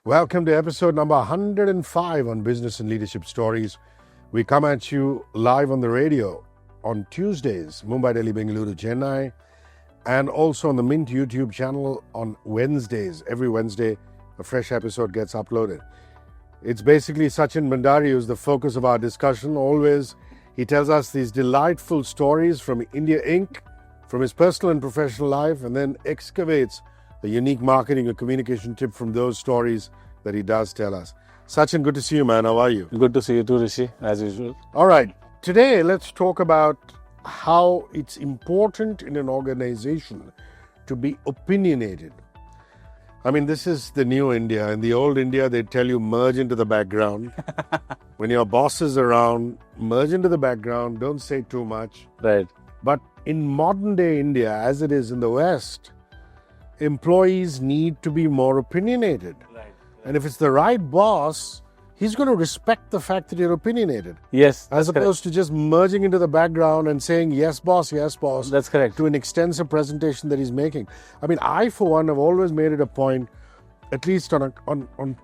Welcome to episode number 105 on Business and Leadership Stories. We come at you live on the radio on Tuesdays, Mumbai, Delhi, Bengaluru, Chennai, and also on the Mint YouTube channel on Wednesdays. Every Wednesday, a fresh episode gets uploaded. It's basically Sachin Bhandary who's the focus of our discussion. Always, he tells us these delightful stories from India Inc., from his personal and professional life, and then excavates the unique marketing or communication tip from those stories that he does tell us. Sachin, good to see you, man. How are you? Good to see you too, Hrishi, as usual. All right. Today, let's talk about how it's important in an organization to be opinionated. I mean, this is the new India. In the old India, they tell you merge into the background. When your boss is around, merge into the background. Don't say too much. Right. But in modern day India, as it is in the West, employees need to be more opinionated. Right. And if it's the right boss, he's going to respect the fact that you're opinionated. Yes. As opposed to just merging into the background and saying, yes, boss, That's correct. to an extensive presentation that he's making. I mean, I, for one, have always made it a point, at least on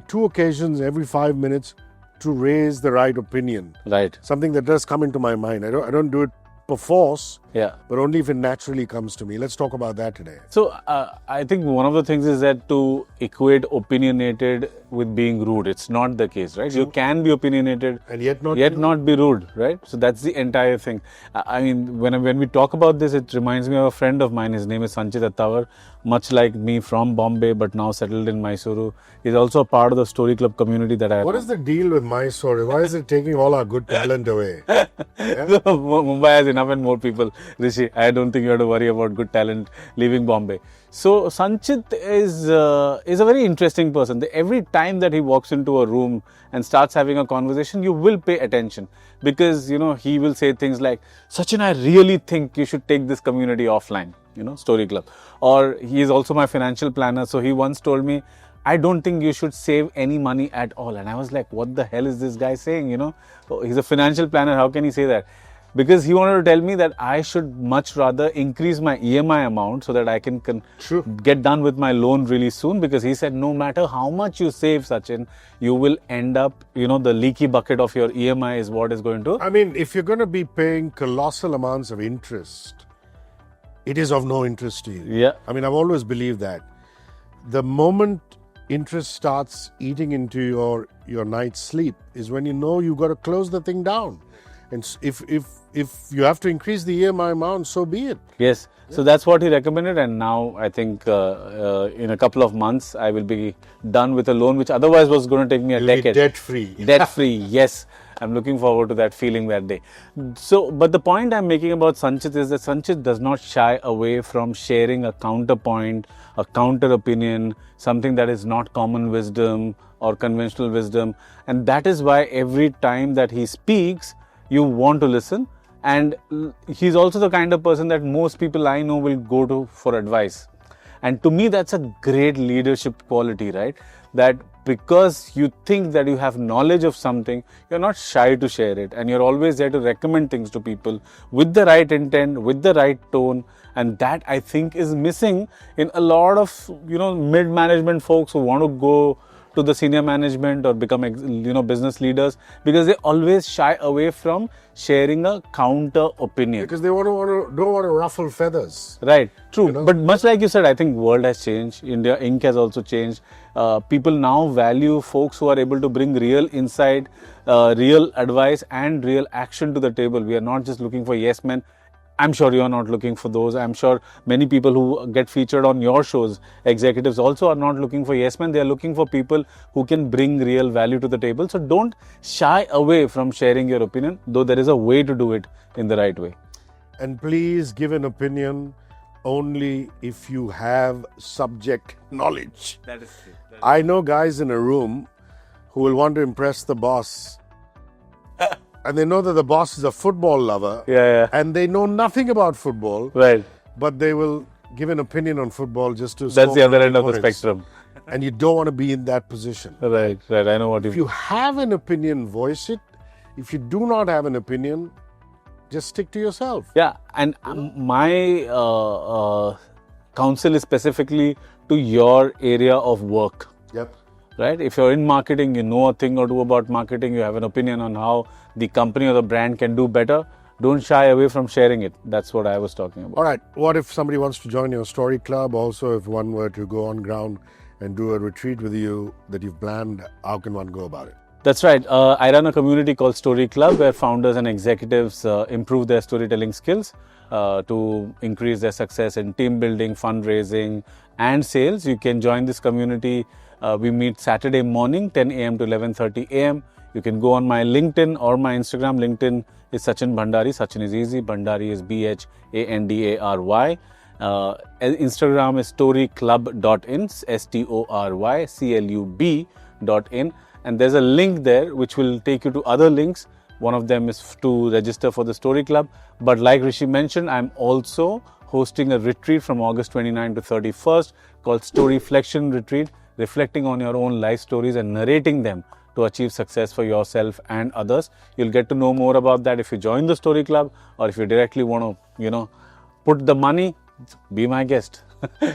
two occasions every 5 minutes, to raise the right opinion. Right. Something that does come into my mind. I don't do it perforce, Yeah. but only if it naturally comes to me. Let's talk about that today. So I think one of the things is that to equate opinionated with being rude. It's not the case, right? You can be opinionated And yet not be rude, right? So that's the entire thing. I mean, when we talk about this, it reminds me of a friend of mine. His name is Sanchit Attawar, much like me, from Bombay, but now settled in Mysuru. He's also a part of the Story Club community that I... What is the deal with Mysore? Why is it taking all our good talent away? Mumbai has enough and more people, Hrishi. I don't think you have to worry about good talent leaving Bombay. So Sanchit is a very interesting person. Every time that he walks into a room and starts having a conversation, you will pay attention because, he will say things like, Sachin, I really think you should take this community offline, Story Club. Or he is also my financial planner. So he once told me, I don't think you should save any money at all. And I was like, what the hell is this guy saying? He's a financial planner. How can he say that? Because he wanted to tell me that I should much rather increase my EMI amount so that I can get done with my loan really soon. Because he said, no matter how much you save, Sachin, you will end up, the leaky bucket of your EMI is what is going to... I mean, if you're going to be paying colossal amounts of interest, it is of no interest to you. Yeah. I mean, I've always believed that. The moment interest starts eating into your night's sleep is when you know you've got to close the thing down. And if you have to increase the EMI amount, so be it. Yes. Yeah. So that's what he recommended. And now I think in a couple of months, I will be done with a loan, which otherwise was going to take me a decade. Debt-free. Debt-free, yes. I'm looking forward to that feeling that day. So, but the point I'm making about Sanchit is that Sanchit does not shy away from sharing a counterpoint, a counter opinion, something that is not common wisdom or conventional wisdom. And that is why every time that he speaks, you want to listen. And he's also the kind of person that most people I know will go to for advice. And to me, that's a great leadership quality, right? That because you think that you have knowledge of something, you're not shy to share it. And you're always there to recommend things to people with the right intent, with the right tone. And that, I think, is missing in a lot of, mid-management folks who want to go to the senior management or become, business leaders, because they always shy away from sharing a counter opinion. Because they don't want to ruffle feathers. Right, true. But much like you said, I think world has changed. India Inc. has also changed. People now value folks who are able to bring real insight, real advice and real action to the table. We are not just looking for yes men. I'm sure you are not looking for those. I'm sure many people who get featured on your shows, executives also are not looking for yes men. They are looking for people who can bring real value to the table. So don't shy away from sharing your opinion, though there is a way to do it in the right way. And please give an opinion only if you have subject knowledge. That is true. I know guys in a room who will want to impress the boss. And they know that the boss is a football lover. Yeah. And they know nothing about football. Right. But they will give an opinion on football just to... That's the other end of the spectrum. And you don't want to be in that position. Right. I know what you mean. If you have an opinion, voice it. If you do not have an opinion, just stick to yourself. Yeah. And my counsel is specifically to your area of work. Yep. Right? If you're in marketing, you know a thing or two about marketing, you have an opinion on how the company or the brand can do better, don't shy away from sharing it. That's what I was talking about. All right. What if somebody wants to join your story club? Also, if one were to go on ground and do a retreat with you that you've planned, how can one go about it? That's right. I run a community called Story Club where founders and executives improve their storytelling skills to increase their success in team building, fundraising, and sales. You can join this community. We meet Saturday morning, 10 a.m. to 11:30 a.m. You can go on my LinkedIn or my Instagram. LinkedIn is Sachin Bhandary. Sachin is easy. Bhandary is Bhandary. Instagram is storyclub.in, STORYCLUB.in. And there's a link there which will take you to other links. One of them is to register for the Story Club. But like Hrishi mentioned, I'm also hosting a retreat from August 29 to 31st called Storyflection Retreat, reflecting on your own life stories and narrating them to achieve success for yourself and others. You'll get to know more about that if you join the Story Club, or if you directly want to, put the money, be my guest.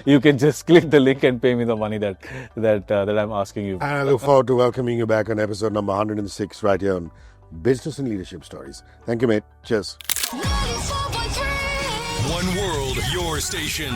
You can just click the link and pay me the money that I'm asking you. And I look forward to welcoming you back on episode number 106 right here on Business and Leadership Stories. Thank you, mate. Cheers. One world, your station.